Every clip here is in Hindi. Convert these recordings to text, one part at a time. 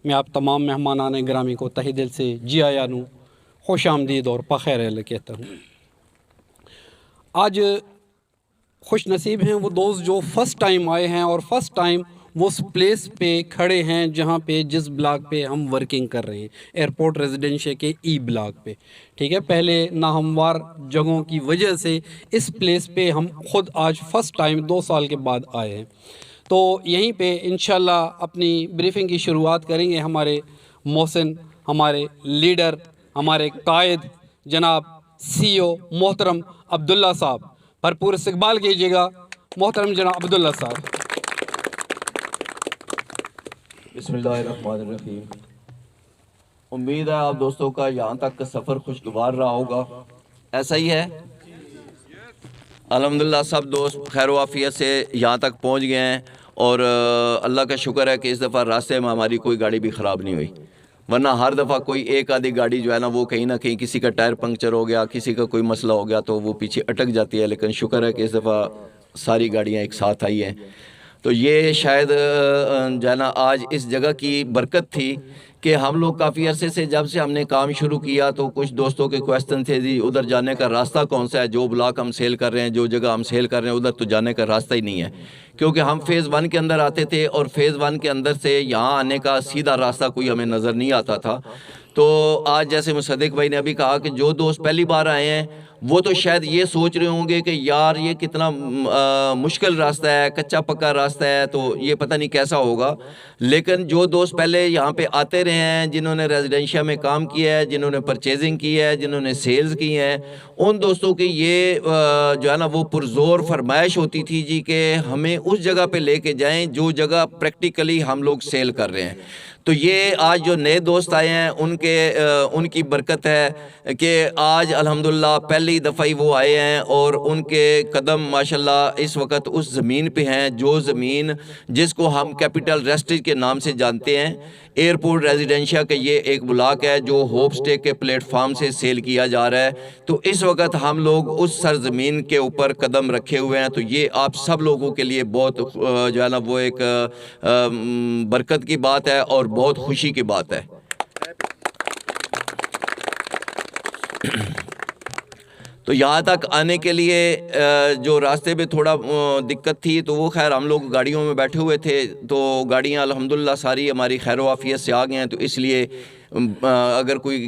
मैं आप तमाम मेहमानान गिरामी को तहे दिल से जी आया नू खुश आमदीद और पखैर कहता हूँ। आज खुश नसीब हैं वो दोस्त जो फ़र्स्ट टाइम आए हैं और फ़र्स्ट टाइम वो उस प्लेस पे खड़े हैं जहाँ पे जिस ब्लॉक पे हम वर्किंग कर रहे हैं, एयरपोर्ट रेजिडेंशियल के ई ब्लॉक पे। ठीक है, पहले नाहमवार जगहों की वजह से इस प्लेस पे हम ख़ुद आज फ़र्स्ट टाइम 2 साल के बाद आए हैं। तो यहीं पे इंशाल्लाह अपनी ब्रीफिंग की शुरुआत करेंगे हमारे मोहसिन, हमारे लीडर, हमारे कायद जनाब CEO मोहतरम अब्दुल्ला साहब। भरपूर इस्तकबाल कीजिएगा मोहतरम जनाब अब्दुल्ला साहब। बिस्मिल्लाहिर्रहमानिर्रहीम। उम्मीद है आप दोस्तों का यहाँ तक का सफ़र खुशगवार रहा होगा, ऐसा ही है। अल्हम्दुलिल्लाह सब दोस्त खैर वाफियत से यहाँ तक पहुँच गए हैं और अल्लाह का शुक्र है कि इस दफ़ा रास्ते में हमारी कोई गाड़ी भी ख़राब नहीं हुई, वरना हर दफ़ा कोई एक आधी गाड़ी जो है ना वो कहीं ना कहीं किसी का टायर पंक्चर हो गया, किसी का कोई मसला हो गया तो वो पीछे अटक जाती है। लेकिन शुक्र है कि इस दफ़ा सारी गाड़ियाँ एक साथ आई हैं। तो ये शायद जो है ना आज इस जगह की बरकत थी कि हम लोग काफ़ी अरसे से जब से हमने काम शुरू किया तो कुछ दोस्तों के क्वेश्चन थे जी उधर जाने का रास्ता कौन सा है, जो ब्लॉक हम सेल कर रहे हैं, जो जगह हम सेल कर रहे हैं उधर तो जाने का रास्ता ही नहीं है। क्योंकि हम फ़ेज़ 1 के अंदर आते थे और फ़ेज़ 1 के अंदर से यहाँ आने का सीधा रास्ता कोई हमें नज़र नहीं आता था। तो आज जैसे मुसद्दिक भाई ने अभी कहा कि जो दोस्त पहली बार आए हैं वो तो शायद ये सोच रहे होंगे कि यार ये कितना मुश्किल रास्ता है, कच्चा पक्का रास्ता है, तो ये पता नहीं कैसा होगा। लेकिन जो दोस्त पहले यहाँ पे आते रहे हैं, जिन्होंने रेजिडेंशिया में काम किया है, जिन्होंने परचेजिंग की है, जिन्होंने सेल्स की हैं, उन दोस्तों की ये जो है ना वो पुरजोर फरमाइश होती थी जी कि हमें उस जगह पे लेके जाएं जो जगह प्रैक्टिकली हम लोग सेल कर रहे हैं। तो ये आज जो नए दोस्त आए हैं उनकी बरकत है कि आज अल्हम्दुलिल्लाह पहली दफ़ा ही वो आए हैं और उनके कदम माशाल्लाह इस वक्त उस ज़मीन पे हैं जो ज़मीन जिसको हम कैपिटल रेस्टेज के नाम से जानते हैं। एयरपोर्ट रेजिडेंशिया के ये एक ब्लॉक है जो होप स्टे के प्लेटफार्म से सेल किया जा रहा है। तो इस वक्त हम लोग उस सरजमीन के ऊपर कदम रखे हुए हैं। तो ये आप सब लोगों के लिए बहुत जो है ना वो एक बरकत की बात है और बहुत खुशी की बात है। तो यहाँ तक आने के लिए जो रास्ते में थोड़ा दिक्कत थी तो वो खैर हम लोग गाड़ियों में बैठे हुए थे तो गाड़ियाँ अल्हम्दुलिल्लाह सारी हमारी खैर वाफियत से आ गए हैं। तो इसलिए अगर कोई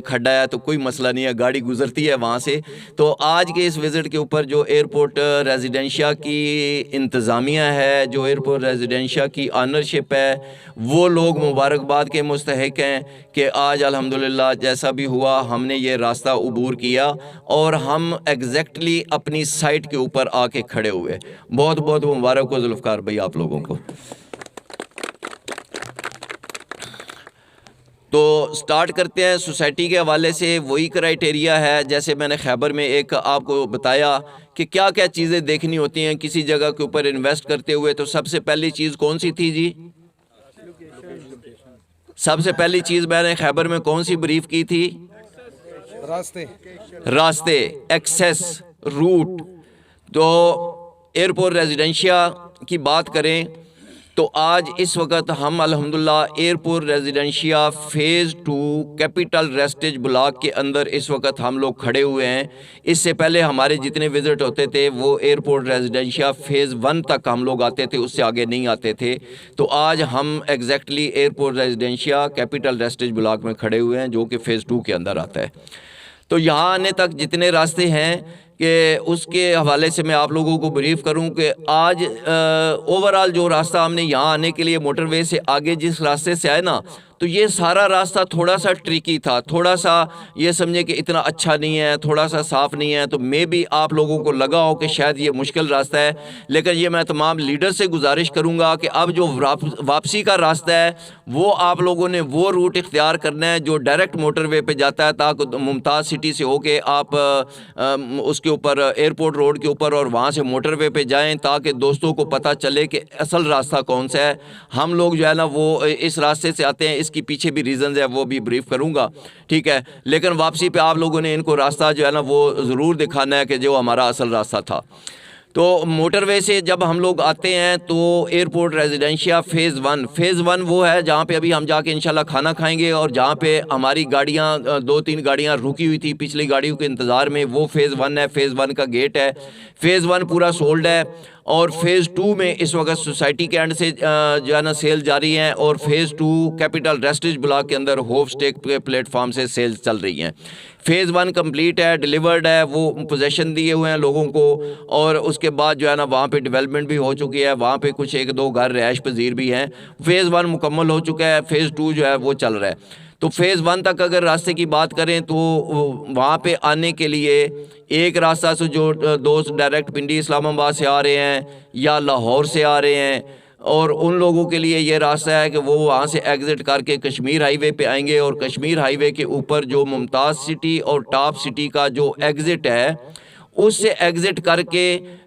खड्डा है तो कोई मसला नहीं है, गाड़ी गुजरती है वहाँ से। तो आज के इस विज़िट के ऊपर जो एयरपोर्ट रेजिडेंशिया की इंतज़ामिया है, जो एयरपोर्ट रेजिडेंशिया की ऑनरशिप है, वो लोग मुबारकबाद के मुस्तहिक हैं कि आज अल्हम्दुलिल्लाह जैसा भी हुआ हमने ये रास्ता अबूर किया और हम एग्जैक्टली अपनी साइट के ऊपर आके खड़े हुए। बहुत बहुत मुबारक हो जुल्फ़कार भाई आप लोगों को। तो स्टार्ट करते हैं सोसाइटी के हवाले से। वही क्राइटेरिया है जैसे मैंने खैबर में एक आपको बताया कि क्या क्या चीज़ें देखनी होती हैं किसी जगह के ऊपर इन्वेस्ट करते हुए। तो सबसे पहली चीज़ कौन सी थी जी? सबसे पहली चीज़ मैंने खैबर में कौन सी ब्रीफ की थी? रास्ते, एक्सेस, रूट। तो एयरपोर्ट रेजिडेंशिया की बात करें तो आज इस वक्त हम अल्हम्दुलिल्लाह एयरपोर्ट रेजिडेंशिया फ़ेज़ 2 कैपिटल रेस्टेज ब्लॉक के अंदर इस वक्त हम लोग खड़े हुए हैं। इससे पहले हमारे जितने विज़िट होते थे वो एयरपोर्ट रेजिडेंशिया फ़ेज़ 1 तक हम लोग आते थे, उससे आगे नहीं आते थे। तो आज हम एग्जैक्टली एयरपोर्ट रेजिडेंशिया कैपिटल रेस्टेज ब्लॉक में खड़े हुए हैं जो कि फ़ेज़ 2 के अंदर आता है। तो यहाँ आने तक जितने रास्ते हैं कि उसके हवाले से मैं आप लोगों को ब्रीफ करूं कि आज ओवरऑल जो रास्ता हमने यहाँ आने के लिए मोटरवे से आगे जिस रास्ते से आए ना तो ये सारा रास्ता थोड़ा सा ट्रिकी था, थोड़ा सा ये समझे कि इतना अच्छा नहीं है, थोड़ा सा साफ़ नहीं है। तो मे भी आप लोगों को लगा हो कि शायद ये मुश्किल रास्ता है, लेकिन ये मैं तमाम लीडर से गुजारिश करूँगा कि अब जो वापसी का रास्ता है वो आप लोगों ने वो रूट इख्तियार करना है जो डायरेक्ट मोटरवे पे जाता है ताकि मुमताज़ सिटी से होके आप उसके ऊपर एयरपोर्ट रोड के ऊपर और वहाँ से मोटरवे पे जाएँ ताकि दोस्तों को पता चले कि असल रास्ता कौन सा है। हम लोग जो है ना वो इस रास्ते से आते हैं, इसके पीछे भी रीज़न्स है वो भी ब्रीफ करूँगा, ठीक है। लेकिन वापसी पे आप लोगों ने इनको रास्ता जो है ना वो ज़रूर दिखाना है कि जो हमारा असल रास्ता था। तो मोटरवे से जब हम लोग आते हैं तो एयरपोर्ट रेजिडेंशिया फ़ेज़ वन वो है जहाँ पे अभी हम जाके इंशाल्लाह खाना खाएंगे, और जहाँ पे हमारी गाड़ियाँ 2-3 गाड़ियाँ रुकी हुई थी पिछली गाड़ियों के इंतज़ार में, वो फ़ेज़ वन है। फ़ेज़ वन का गेट है। फ़ेज़ वन पूरा सोल्ड है, और फ़ेज़ टू में इस वक्त सोसाइटी के एंड से जो है ना सेल जारी हैं, और फ़ेज़ टू कैपिटल रेस्टेज ब्लॉक के अंदर होप स्टेक के प्लेटफॉर्म से सेल्स चल रही हैं। फ़ेज़ वन कंप्लीट है, डिलीवर्ड है, वो पोजेसन दिए हुए हैं लोगों को, और उसके बाद जो है ना वहाँ पे डेवलपमेंट भी हो चुकी है, वहाँ पे कुछ 1-2 घर रिहाइश पजीर भी हैं। फ़ेज़ वन मुकम्मल हो चुका है, फ़ेज़ टू जो है वो चल रहा है। तो फ़ेज़ वन तक अगर रास्ते की बात करें तो वहाँ पे आने के लिए एक रास्ता से जो दोस्त डायरेक्ट पिंडी इस्लामाबाद से आ रहे हैं या लाहौर से आ रहे हैं, और उन लोगों के लिए ये रास्ता है कि वो वहाँ से एग्ज़िट करके कश्मीर हाईवे पे आएंगे, और कश्मीर हाईवे के ऊपर जो मुमताज़ सिटी और टॉप सिटी का जो एग्ज़िट है उससे एग्ज़िट करके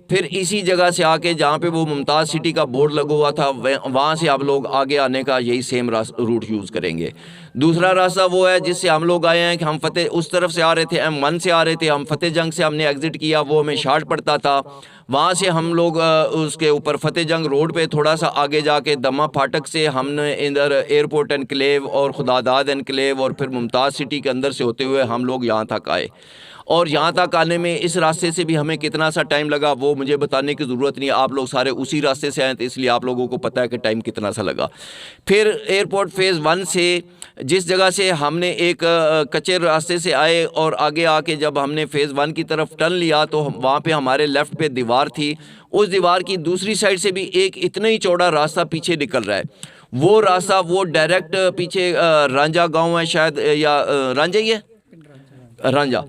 फिर इसी जगह से आके जहाँ पे वो मुमताज़ सिटी का बोर्ड लगा हुआ था वहाँ से आप लोग आगे आने का यही सेम रूट यूज़ करेंगे। दूसरा रास्ता वो है जिससे हम लोग आए हैं कि हम फतेह उस तरफ से आ रहे थे, M1 से आ रहे थे, हम फतेह जंग से हमने एग्ज़िट किया, वो हमें शॉर्ट पड़ता था। वहाँ से हम लोग उसके ऊपर फतेह जंग रोड पे थोड़ा सा आगे जाके दमा फाटक से हमने इधर एयरपोर्ट एनक्लेव और खुदादाद एनक्लेव और फिर मुमताज़ सिटी के अंदर से होते हुए हम लोग यहाँ तक आए। और यहाँ तक आने में इस रास्ते से भी हमें कितना सा टाइम लगा वो मुझे बताने की ज़रूरत नहीं, आप लोग सारे उसी रास्ते से आए थे, इसलिए आप लोगों को पता है कि टाइम कितना सा लगा। फिर एयरपोर्ट फ़ेज़ वन से जिस जगह से हमने एक कच्चे रास्ते से आए और आगे आके जब हमने फ़ेज़ वन की तरफ टर्न लिया तो वहाँ पे हमारे लेफ़्ट पे दीवार थी, उस दीवार की दूसरी साइड से भी एक इतना ही चौड़ा रास्ता पीछे निकल रहा है। वो रास्ता वो डायरेक्ट पीछे रांझा गाँव है शायद, या रांझा ही है, रांझा,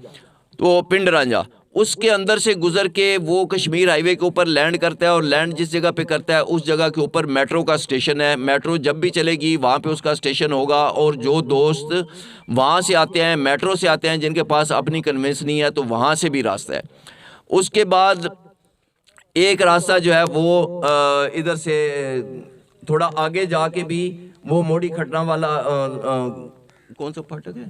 तो पिंड रांझा, उसके अंदर से गुजर के वो कश्मीर हाईवे के ऊपर लैंड करता है, और लैंड जिस जगह पे करता है उस जगह के ऊपर मेट्रो का स्टेशन है। मेट्रो जब भी चलेगी वहाँ पे उसका स्टेशन होगा, और जो दोस्त वहाँ से आते हैं, मेट्रो से आते हैं, जिनके पास अपनी कन्वेंस नहीं है, तो वहाँ से भी रास्ता है। उसके बाद एक रास्ता जो है वो इधर से थोड़ा आगे जाके भी वो मोड़ी खटना वाला कौन सा फाटक है,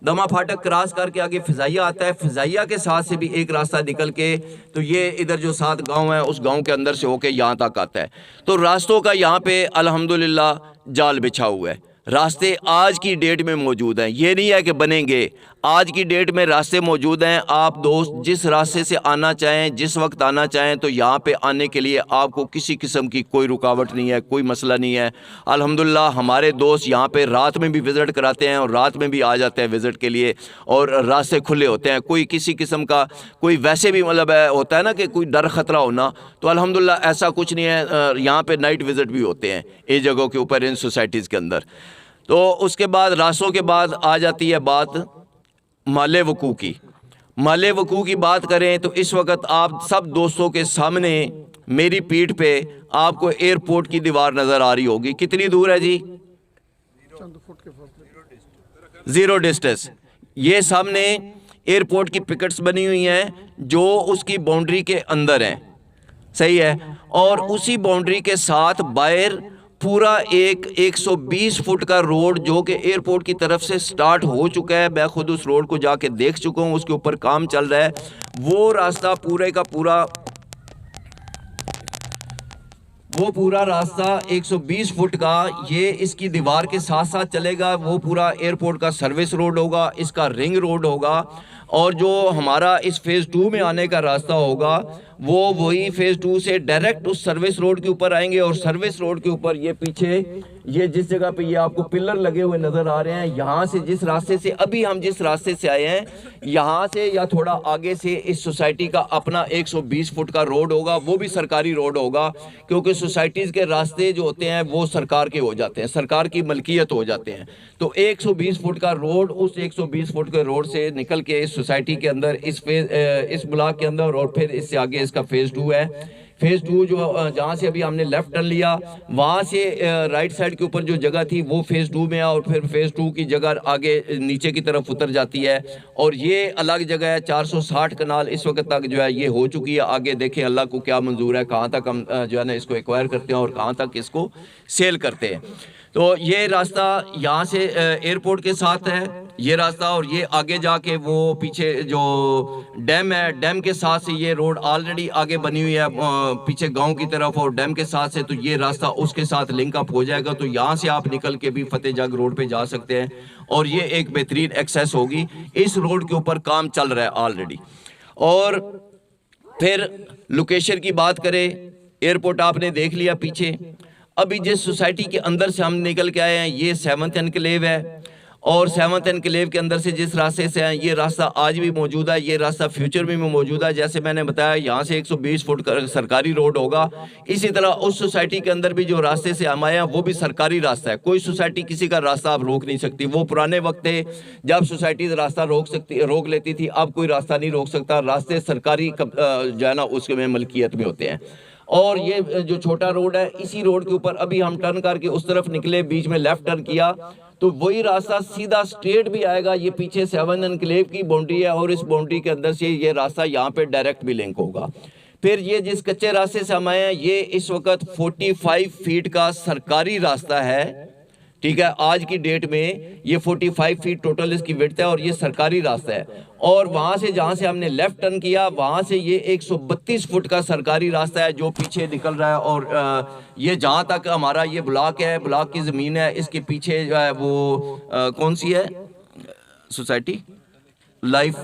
दमा फाटक क्रॉस करके आगे फिजाइया आता है। फिजाइया के साथ से भी एक रास्ता निकल के तो ये इधर जो 7 गांव है उस गांव के अंदर से होके यहाँ तक आता है। तो रास्तों का यहाँ पे अल्हम्दुलिल्लाह जाल बिछा हुआ है। रास्ते आज की डेट में मौजूद हैं, ये नहीं है कि बनेंगे, आज की डेट में रास्ते मौजूद हैं। आप दोस्त जिस रास्ते से आना चाहें, जिस वक्त आना चाहें, तो यहाँ पे आने के लिए आपको किसी किस्म की कोई रुकावट नहीं है, कोई मसला नहीं है। अल्हम्दुलिल्लाह हमारे दोस्त यहाँ पे रात में भी विज़िट कराते हैं और रात में भी आ जाते हैं विज़िट के लिए, और रास्ते खुले होते हैं। कोई किसी किस्म का कोई वैसे भी मतलब होता है ना कि कोई डर ख़तरा होना, तो अल्हम्दुलिल्लाह ऐसा कुछ नहीं है। यहाँ पे नाइट विज़िट भी होते हैं इन जगहों के ऊपर, इन सोसाइटीज़ के अंदर। तो उसके बाद रास्तों के बाद आ जाती है बात माले वकू की। माले वकू की बात करें तो इस वक्त आप सब दोस्तों के सामने मेरी पीठ पे आपको एयरपोर्ट की दीवार नज़र आ रही होगी। कितनी दूर है जी? 0 डिस्टेंस। ये सामने एयरपोर्ट की पिकेट्स बनी हुई हैं जो उसकी बाउंड्री के अंदर हैं, सही है। और उसी बाउंड्री के साथ बाहर पूरा एक 120 फुट का रोड जो कि एयरपोर्ट की तरफ से स्टार्ट हो चुका है। मैं खुद उस रोड को जाके देख चुका हूँ, उसके ऊपर काम चल रहा है। वो रास्ता पूरे का पूरा, वो पूरा रास्ता 120 फुट का ये इसकी दीवार के साथ साथ चलेगा। वो पूरा एयरपोर्ट का सर्विस रोड होगा, इसका रिंग रोड होगा, और जो हमारा इस फ़ेज़ 2 में आने का रास्ता होगा वो वही फ़ेज़ 2 से डायरेक्ट उस सर्विस रोड के ऊपर आएंगे। और सर्विस रोड के ऊपर ये पीछे ये जिस जगह पे ये आपको पिलर लगे हुए नज़र आ रहे हैं, यहाँ से जिस रास्ते से अभी हम जिस रास्ते से आए हैं, यहाँ से या थोड़ा आगे से इस सोसाइटी का अपना 120 फुट का रोड होगा। वो भी सरकारी रोड होगा, क्योंकि सोसाइटीज़ के रास्ते जो होते हैं वो सरकार के हो जाते हैं, सरकार की मलकियत हो जाते हैं। तो 120 फुट का रोड, उस 120 फुट के रोड से निकल के इस सोसाइटी के अंदर इस ब्लॉक के अंदर, और फिर इससे आगे इसका फ़ेज़ 2 है। फेज़ 2 जो जहाँ से अभी हमने लेफ़्ट टर्न लिया वहाँ से राइट साइड के ऊपर जो जगह थी वो फेज़ 2 में है, और फिर फेज़ 2 की जगह आगे नीचे की तरफ उतर जाती है, और ये अलग जगह है। 460 कनाल इस वक्त तक जो है ये हो चुकी है। आगे देखें अल्लाह को क्या मंजूर है, कहाँ तक हम जो है ना इसको एक्वायर करते हैं और कहाँ तक इसको सेल करते हैं। तो ये रास्ता यहाँ से एयरपोर्ट के साथ है ये रास्ता, और ये आगे जाके वो पीछे जो डैम है, डैम के साथ से ये रोड ऑलरेडी आगे बनी हुई है पीछे गांव की तरफ, और डैम के साथ से तो ये रास्ता उसके साथ लिंक अप हो जाएगा। तो यहाँ से आप निकल के भी फतेह जंग रोड पे जा सकते हैं, और ये एक बेहतरीन एक्सेस होगी। इस रोड के ऊपर काम चल रहा है ऑलरेडी। और फिर लोकेशन की बात करें, एयरपोर्ट आपने देख लिया पीछे। अभी जिस सोसाइटी के अंदर से हम निकल के आए हैं ये 7th एनक्लेव है, और 7th एनक्लेव के अंदर से जिस रास्ते से आए ये रास्ता आज भी मौजूद है, ये रास्ता फ्यूचर में भी मौजूद है। जैसे मैंने बताया यहाँ से 120 फुट का सरकारी रोड होगा। इसी तरह उस सोसाइटी के अंदर भी जो रास्ते से हम आए हैं वो भी सरकारी रास्ता है। कोई सोसाइटी किसी का रास्ता आप रोक नहीं सकती। वो पुराने वक्त थे जब सोसाइटी रास्ता रोक लेती थी, अब कोई रास्ता नहीं रोक सकता। रास्ते सरकारी जो है ना उसके में मलकियत में होते हैं। और ये जो छोटा रोड है इसी रोड के ऊपर अभी हम टर्न करके उस तरफ निकले, बीच में लेफ्ट टर्न किया तो वही रास्ता सीधा स्ट्रेट भी आएगा। ये पीछे 7 एनक्लेव की बाउंड्री है, और इस बाउंड्री के अंदर से ये रास्ता यहाँ पे डायरेक्ट भी लिंक होगा। फिर ये जिस कच्चे रास्ते से हम आए हैं ये इस वक्त 45 फीट का सरकारी रास्ता है, ठीक है। आज की डेट में ये 45 फीट टोटल इसकी विड्थ है, और ये सरकारी रास्ता है। और वहाँ से जहाँ से हमने लेफ्ट टर्न किया वहाँ से ये 132 फुट का सरकारी रास्ता है जो पीछे निकल रहा है। और ये जहाँ तक हमारा ये ब्लॉक है, ब्लॉक की ज़मीन है, इसके पीछे जो है वो कौन सी है सोसाइटी, लाइफ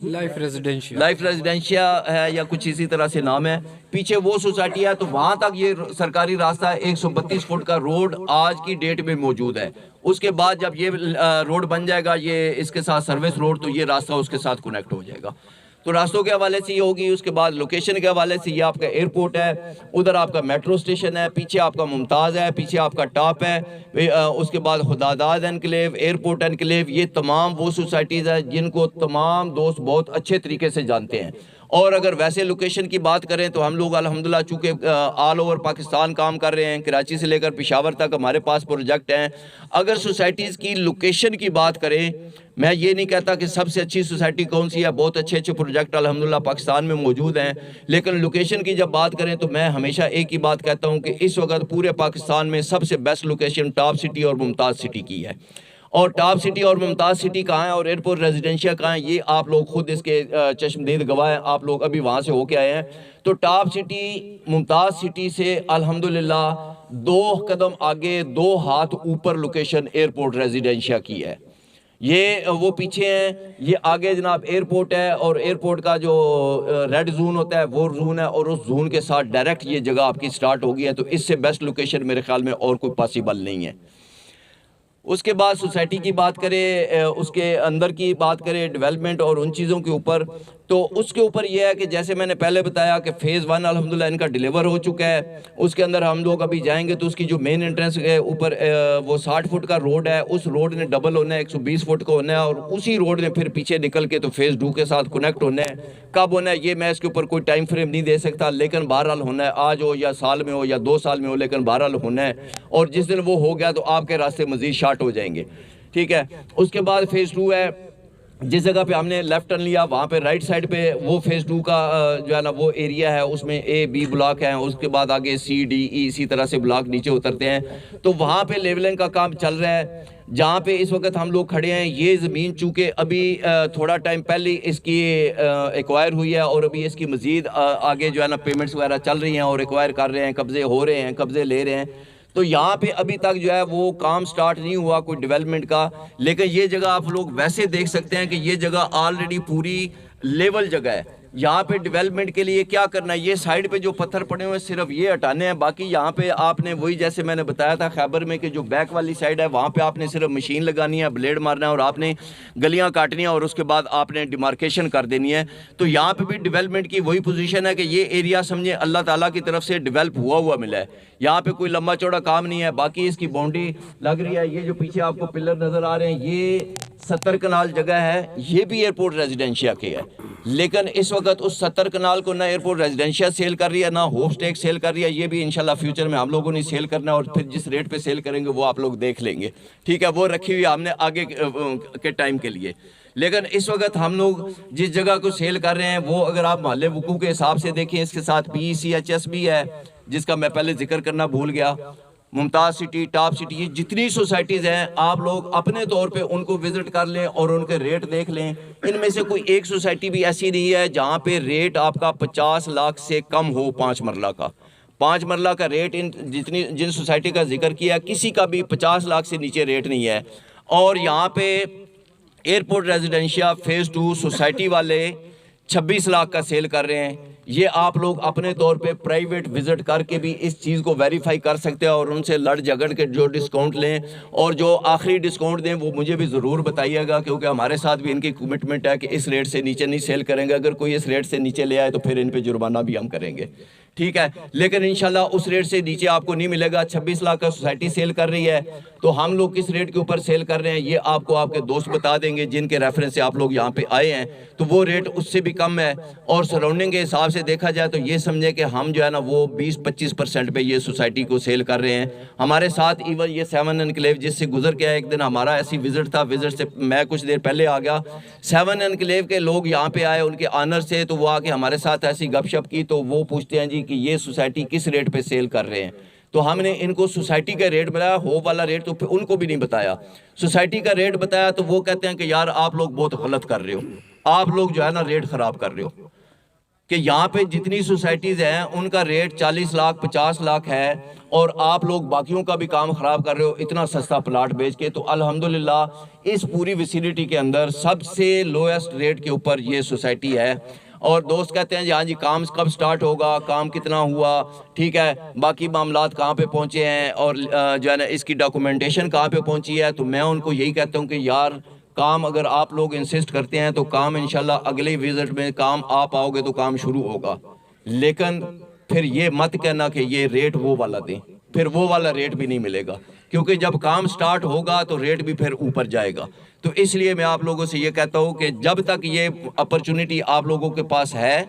लाइफ रेजिडेंशिया है या कुछ इसी तरह से नाम है, पीछे वो सोसाइटी है। तो वहाँ तक ये सरकारी रास्ता है, 132 फुट का रोड आज की डेट में मौजूद है। उसके बाद जब ये रोड बन जाएगा ये इसके साथ सर्विस रोड, तो ये रास्ता उसके साथ कनेक्ट हो जाएगा। तो रास्तों के हवाले से ये होगी। उसके बाद लोकेशन के हवाले से ये आपका एयरपोर्ट है, उधर आपका मेट्रो स्टेशन है, पीछे आपका मुमताज़ है, पीछे आपका टॉप है, उसके बाद खुदादाद एनक्लेव, एयरपोर्ट एनक्लेव, ये तमाम वो सोसाइटीज़ है जिनको तमाम दोस्त बहुत अच्छे तरीके से जानते हैं। और अगर वैसे लोकेशन की बात करें तो हम लोग अल्हम्दुलिल्लाह चूँकि ऑल ओवर पाकिस्तान काम कर रहे हैं, कराची से लेकर पेशावर तक हमारे पास प्रोजेक्ट हैं। अगर सोसाइटीज़ की लोकेशन की बात करें, मैं ये नहीं कहता कि सबसे अच्छी सोसाइटी कौन सी है, बहुत अच्छे अच्छे प्रोजेक्ट अल्हम्दुलिल्लाह पाकिस्तान में मौजूद हैं, लेकिन लोकेशन की जब बात करें तो मैं हमेशा एक ही बात कहता हूँ कि इस वक्त पूरे पाकिस्तान में सबसे बेस्ट लोकेशन टॉप सिटी और मुमताज़ सिटी की है। और टॉप सिटी और मुमताज़ सिटी कहाँ है और एयरपोर्ट रेजिडेंशिया कहाँ है, ये आप लोग खुद इसके चश्मदीद गवाह हैं। आप लोग अभी वहाँ से होके आए हैं। तो टॉप सिटी मुमताज़ सिटी से अल्हम्दुलिल्लाह 2 कदम आगे 2 हाथ ऊपर लोकेशन एयरपोर्ट रेजिडेंशिया की है। ये वो पीछे हैं, ये आगे जनाब एयरपोर्ट है, और एयरपोर्ट का जो रेड जोन होता है वो जोन है, और उस जोन के साथ डायरेक्ट ये जगह आपकी स्टार्ट होगी है। तो इससे बेस्ट लोकेशन मेरे ख्याल में और कोई पॉसिबल नहीं है। उसके बाद सोसाइटी की बात करें, उसके अंदर की बात करें, डेवलपमेंट और उन चीज़ों के ऊपर, तो उसके ऊपर यह है कि जैसे मैंने पहले बताया कि फ़ेज़ 1 अल्हम्दुलिल्लाह इनका डिलीवर हो चुका है। उसके अंदर हम लोग अभी जाएंगे तो उसकी जो मेन एंट्रेंस के ऊपर वो 60 फुट का रोड है, उस रोड ने डबल होना है, 120 फुट का होना है, और उसी रोड ने फिर पीछे निकल के तो फ़ेज़ 2 के साथ कनेक्ट होना है। कब होना है ये मैं इसके ऊपर कोई टाइम फ्रेम नहीं दे सकता, लेकिन बहरहाल होना है, आज हो या साल में हो या 2 साल में हो, लेकिन बहरहाल होना है। और जिस दिन वो हो गया तो आपके रास्ते मज़ीद शार्ट हो जाएंगे, ठीक है। उसके बाद फ़ेज़ 2 है, जिस जगह पे हमने लेफ्ट टर्न लिया वहाँ पे राइट साइड पे वो फ़ेज़ 2 का जो है ना वो एरिया है, उसमें A, B ब्लॉक हैं, उसके बाद आगे C, D, E इसी तरह से ब्लॉक नीचे उतरते हैं। तो वहाँ पे लेवलिंग का काम चल रहा है। जहाँ पे इस वक्त हम लोग खड़े हैं ये ज़मीन चूँकि अभी थोड़ा टाइम पहले इसकी एक्वायर हुई है, और अभी इसकी मज़ीद आगे जो है ना पेमेंट्स वगैरह चल रही हैं और एक्वायर कर रहे हैं, कब्ज़े हो रहे हैं, कब्ज़े ले रहे हैं। तो यहाँ पे अभी तक जो है वो काम स्टार्ट नहीं हुआ कोई डेवलपमेंट का, लेकिन ये जगह आप लोग वैसे देख सकते हैं कि ये जगह ऑलरेडी पूरी लेवल जगह है। यहाँ पे डेवलपमेंट के लिए क्या करना है, ये साइड पे जो पत्थर पड़े हुए हैं सिर्फ ये हटाने हैं। बाकी यहाँ पे आपने वही जैसे मैंने बताया था खैबर में कि जो बैक वाली साइड है वहाँ पे आपने सिर्फ मशीन लगानी है, ब्लेड मारना है, और आपने गलियाँ काटनी है, और उसके बाद आपने डिमार्केशन कर देनी है। तो यहाँ पे भी डेवलपमेंट की वही पोजीशन है कि ये एरिया समझे अल्लाह ताला की तरफ से डेवलप हुआ मिला है। यहाँ पे कोई लंबा चौड़ा काम नहीं है। बाकी इसकी बाउंड्री लग रही है, ये जो पीछे आपको पिलर नज़र आ रहे हैं ये 70 कनाल जगह है, ये भी एयरपोर्ट रेजिडेंशिया की है। लेकिन इस वक्त उस 70 कनाल को ना एयरपोर्ट रेजिडेंशिया सेल कर रही है, ना होपस्टेक सेल कर रही है। ये भी इंशाल्लाह फ्यूचर में हम लोगों ने सेल करना है, और फिर जिस रेट पे सेल करेंगे वो आप लोग देख लेंगे, ठीक है। वो रखी हुई हमने आगे के टाइम के लिए। लेकिन इस वक्त हम लोग जिस जगह को सेल कर रहे हैं वो अगर आप मोहल्ले वकूफ़ के हिसाब से देखें, इसके साथ PECHS भी है, जिसका मैं पहले जिक्र करना भूल गया, मुमताज़ सिटी, टॉप सिटी, ये जितनी सोसाइटीज़ हैं आप लोग अपने तौर पे उनको विज़िट कर लें और उनके रेट देख लें। इनमें से कोई एक सोसाइटी भी ऐसी नहीं है जहाँ पे रेट आपका 50 लाख से कम हो। 5 मरला का 5 मरला का रेट इन जिन सोसाइटी का जिक्र किया किसी का भी 50 लाख से नीचे रेट नहीं है। और यहाँ पे एयरपोर्ट रेजिडेंशिया फ़ेज़ 2 सोसाइटी वाले 26 लाख का सेल कर रहे हैं। ये आप लोग अपने तौर पे प्राइवेट विजिट करके भी इस चीज़ को वेरीफाई कर सकते हैं और उनसे लड़ झगड़ के जो डिस्काउंट लें और जो आखिरी डिस्काउंट दें वो मुझे भी ज़रूर बताइएगा, क्योंकि हमारे साथ भी इनकी कमिटमेंट है कि इस रेट से नीचे नहीं सेल करेंगे। अगर कोई इस रेट से नीचे ले आए तो फिर इन पे जुर्माना भी हम करेंगे, ठीक है। लेकिन इंशाल्लाह उस रेट से नीचे आपको नहीं मिलेगा। 26 लाख का सोसाइटी सेल कर रही है, तो हम लोग किस रेट के ऊपर सेल कर रहे हैं ये आपको आपके दोस्त बता देंगे जिनके रेफरेंस से आप लोग यहाँ पे आए हैं। तो वो रेट उससे भी कम है। और सराउंडिंग के हिसाब से देखा जाए तो ये समझे कि हम जो है ना वो 20-25% पे ये सोसाइटी को सेल कर रहे हैं। हमारे साथ इवन ये 7 एनक्लेव जिससे गुजर गया, एक दिन हमारा ऐसी विजिट था, विजिट से मैं कुछ देर पहले आ गया, 7 एनक्लेव के लोग यहाँ पे आए उनके ऑनर से, तो वो आके हमारे साथ ऐसी गपशप की, तो वो पूछते हैं जी कि ये सोसाइटी किस रेट पे सेल कर रहे हैं। तो हमने इनको सोसाइटी का रेट बताया, होप वाला रेट तो उनको भी नहीं बताया, सोसाइटी का रेट बताया। तो वो कहते हैं कि यार आप लोग बहुत गलत कर रहे हो, आप लोग जो है ना रेट ख़राब कर रहे हो, कि यहाँ पे जितनी सोसाइटीज़ हैं उनका रेट 40 लाख 50 लाख है और आप लोग बाकियों का भी काम ख़राब कर रहे हो इतना सस्ता प्लाट बेच के। तो अल्हम्दुलिल्लाह इस पूरी विसिनिटी के अंदर सबसे लोएस्ट रेट के ऊपर ये सोसाइटी है। और दोस्त कहते हैं जी हाँ जी काम कब स्टार्ट होगा, काम कितना हुआ, ठीक है, बाकी मामलात कहाँ पे पहुँचे हैं और जो है ना इसकी डॉक्यूमेंटेशन कहाँ पे पहुँची है। तो मैं उनको यही कहता हूँ कि यार काम अगर आप लोग इंसिस्ट करते हैं तो काम इंशाल्लाह अगले विजिट में काम आप आओगे तो काम शुरू होगा। लेकिन फिर ये मत कहना कि ये रेट वो वाला दें, फिर वो वाला रेट भी नहीं मिलेगा, क्योंकि जब काम स्टार्ट होगा तो रेट भी फिर ऊपर जाएगा। तो इसलिए मैं आप लोगों से ये कहता हूँ कि जब तक ये अपॉर्चुनिटी आप लोगों के पास है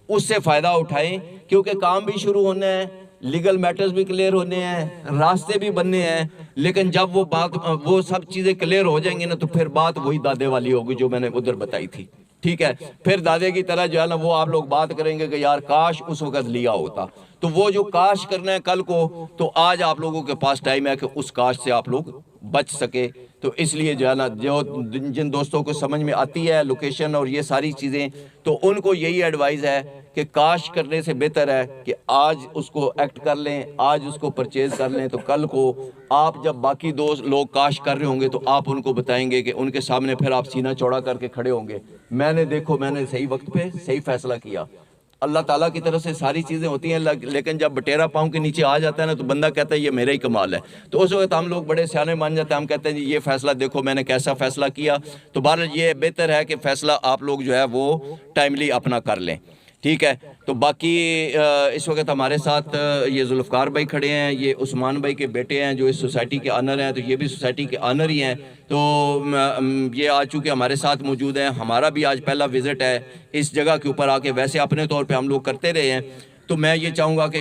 उससे फ़ायदा उठाएं, क्योंकि काम भी शुरू होना है, लीगल मैटर्स भी क्लियर होने हैं, रास्ते भी बनने हैं। लेकिन जब वो सब चीज़ें क्लियर हो जाएंगी ना तो फिर बात वही दादे वाली होगी जो मैंने उधर बताई थी, ठीक है। फिर दादे की तरह जो है ना वो आप लोग बात करेंगे कि यार काश उस वक्त लिया होता। तो वो जो काश करना है कल को, तो आज आप लोगों के पास टाइम है कि उस काश से आप लोग बच सके। तो इसलिए जो है ना जो जिन दोस्तों को समझ में आती है लोकेशन और ये सारी चीज़ें, तो उनको यही एडवाइस है कि काश करने से बेहतर है कि आज उसको एक्ट कर लें, आज उसको परचेज कर लें। तो कल को आप जब बाकी दोस्त लोग काश कर रहे होंगे तो आप उनको बताएंगे कि उनके सामने फिर आप सीना चौड़ा करके खड़े होंगे, मैंने सही वक्त पे सही फैसला किया। अल्लाह ताला की तरफ से सारी चीज़ें होती हैं, लेकिन जब बटेरा पाँव के नीचे आ जाता है ना तो बंदा कहता है ये मेरा ही कमाल है। तो उस वक्त हम लोग बड़े सियाने मान जाते हैं, हम कहते हैं जी ये फ़ैसला देखो मैंने कैसा फ़ैसला किया। तो बहरहाल ये बेहतर है कि फ़ैसला आप लोग जो है वो टाइमली अपना कर लें, ठीक है। तो बाकी इस वक्त हमारे साथ ये जुल्फ़कार भाई खड़े हैं, ये उस्मान भाई के बेटे हैं जो इस सोसाइटी के ऑनर हैं, तो ये भी सोसाइटी के ऑनर ही हैं। तो ये आ चुके हमारे साथ मौजूद हैं। हमारा भी आज पहला विज़िट है इस जगह के ऊपर आके, वैसे अपने तौर पे हम लोग करते रहे हैं। तो मैं ये चाहूँगा कि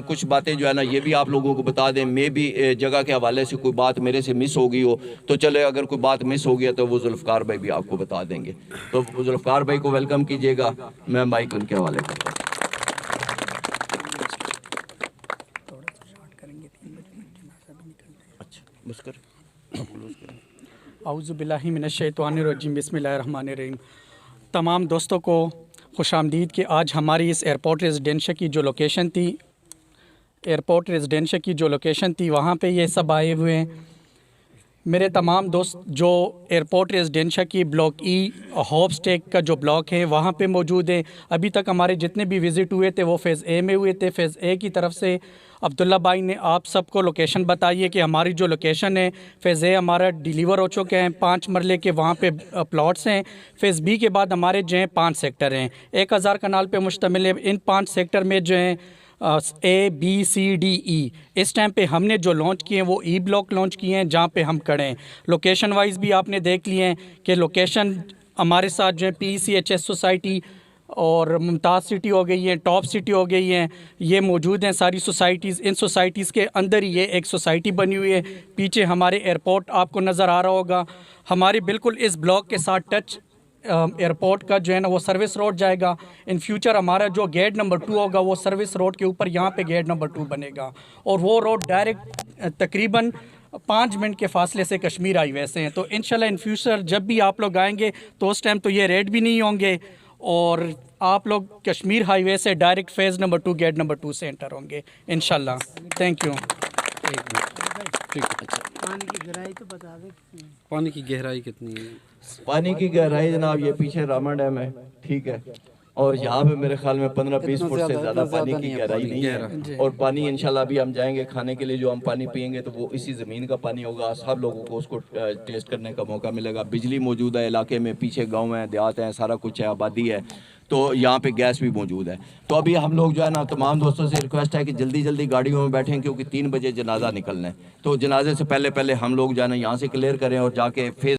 कुछ बातें जो है ना ये भी आप लोगों को बता दें। मे भी जगह के हवाले से कोई बात मेरे से मिस हो गई हो तो चले, अगर कोई बात मिस हो गया तो वो जुल्फ़कार भाई भी आपको बता देंगे। तो जुल्फ़कार भाई को वेलकम कीजिएगा, मैं माइक उनके हवाले करता हूँ। औज़ुबिल्लाहि मिनश्शैतानिर्रजीम, बिस्मिल्लाहिर्रहमानिर्रहीम। तमाम दोस्तों को खुशामदीद कि आज हमारी इस एयरपोर्ट रेजिडेंशिया की जो लोकेशन थी वहाँ पे ये सब आए हुए हैं। मेरे तमाम दोस्त जो एयरपोर्ट रेजिडेंशिया की ब्लॉक ई होपस्टेक का जो ब्लॉक है वहाँ पे मौजूद है। अभी तक हमारे जितने भी विज़िट हुए थे वो फ़ेज़ ए में हुए थे। फ़ेज़ ए की तरफ से अब्दुल्ला भाई ने आप सबको लोकेशन बताई है कि हमारी जो लोकेशन है फ़ेज़ ए हमारा डिलीवर हो चुके हैं, 5 मरले के वहाँ पे प्लॉट्स हैं। फ़ेज़ बी के बाद हमारे जो हैं 5 सेक्टर हैं, 1000 कनाल पे मुश्तमिल है। इन 5 सेक्टर में जो हैं ABCDE। इस टाइम पे हमने जो लॉन्च किए हैं वो ई ब्लॉक लॉन्च किए हैं जहाँ पे हम खड़े हैं। लोकेशन वाइज भी आपने देख लिए हैं कि लोकेशन हमारे साथ जो है PCHS सोसाइटी और मुमताज़ सिटी हो गई है, टॉप सिटी हो गई है, ये मौजूद हैं सारी सोसाइटीज़। इन सोसाइटीज़ के अंदर ही ये एक सोसाइटी बनी हुई है। पीछे हमारे एयरपोर्ट आपको नज़र आ रहा होगा। हमारे बिल्कुल इस ब्लॉक के साथ टच एयरपोर्ट का जो है ना वो सर्विस रोड जाएगा। इन फ्यूचर हमारा जो गेट नंबर 2 होगा वो सर्विस रोड के ऊपर यहाँ पे गेट नंबर 2 बनेगा और वो रोड डायरेक्ट तकरीबन 5 मिनट के फासले से कश्मीर हाईवे से हैं। तो इंशाल्लाह इन फ्यूचर जब भी आप लोग आएंगे तो उस टाइम तो ये रेट भी नहीं होंगे और आप लोग कश्मीर हाईवे से direct phase number 2 gate number 2 से एंटर होंगे इंशाल्लाह। Thank you. पानी की गहराई तो बता दें, पानी की गहराई कितनी है? पानी की गहराई जनाब ये पीछे रामा डैम है, ठीक है, और यहाँ पे मेरे ख्याल में 15-20 फुट से ज़्यादा पानी की गहराई नहीं है। और पानी इंशाल्लाह अभी हम जाएंगे खाने के लिए, जो हम पानी पियेंगे तो वो इसी ज़मीन का पानी होगा। सब लोगों को उसको टेस्ट करने का मौका मिलेगा। बिजली मौजूद है इलाके में, पीछे गाँव है, देहात है, सारा कुछ है, आबादी है, तो यहाँ पे गैस भी मौजूद है। तो अभी हम लोग जो है ना तमाम दोस्तों से रिक्वेस्ट है कि जल्दी जल्दी गाड़ियों में बैठें क्योंकि 3 बजे जनाजा निकलना है। तो जनाजे से पहले पहले हम लोग जो है ना यहाँ से क्लियर करें और जाके फिर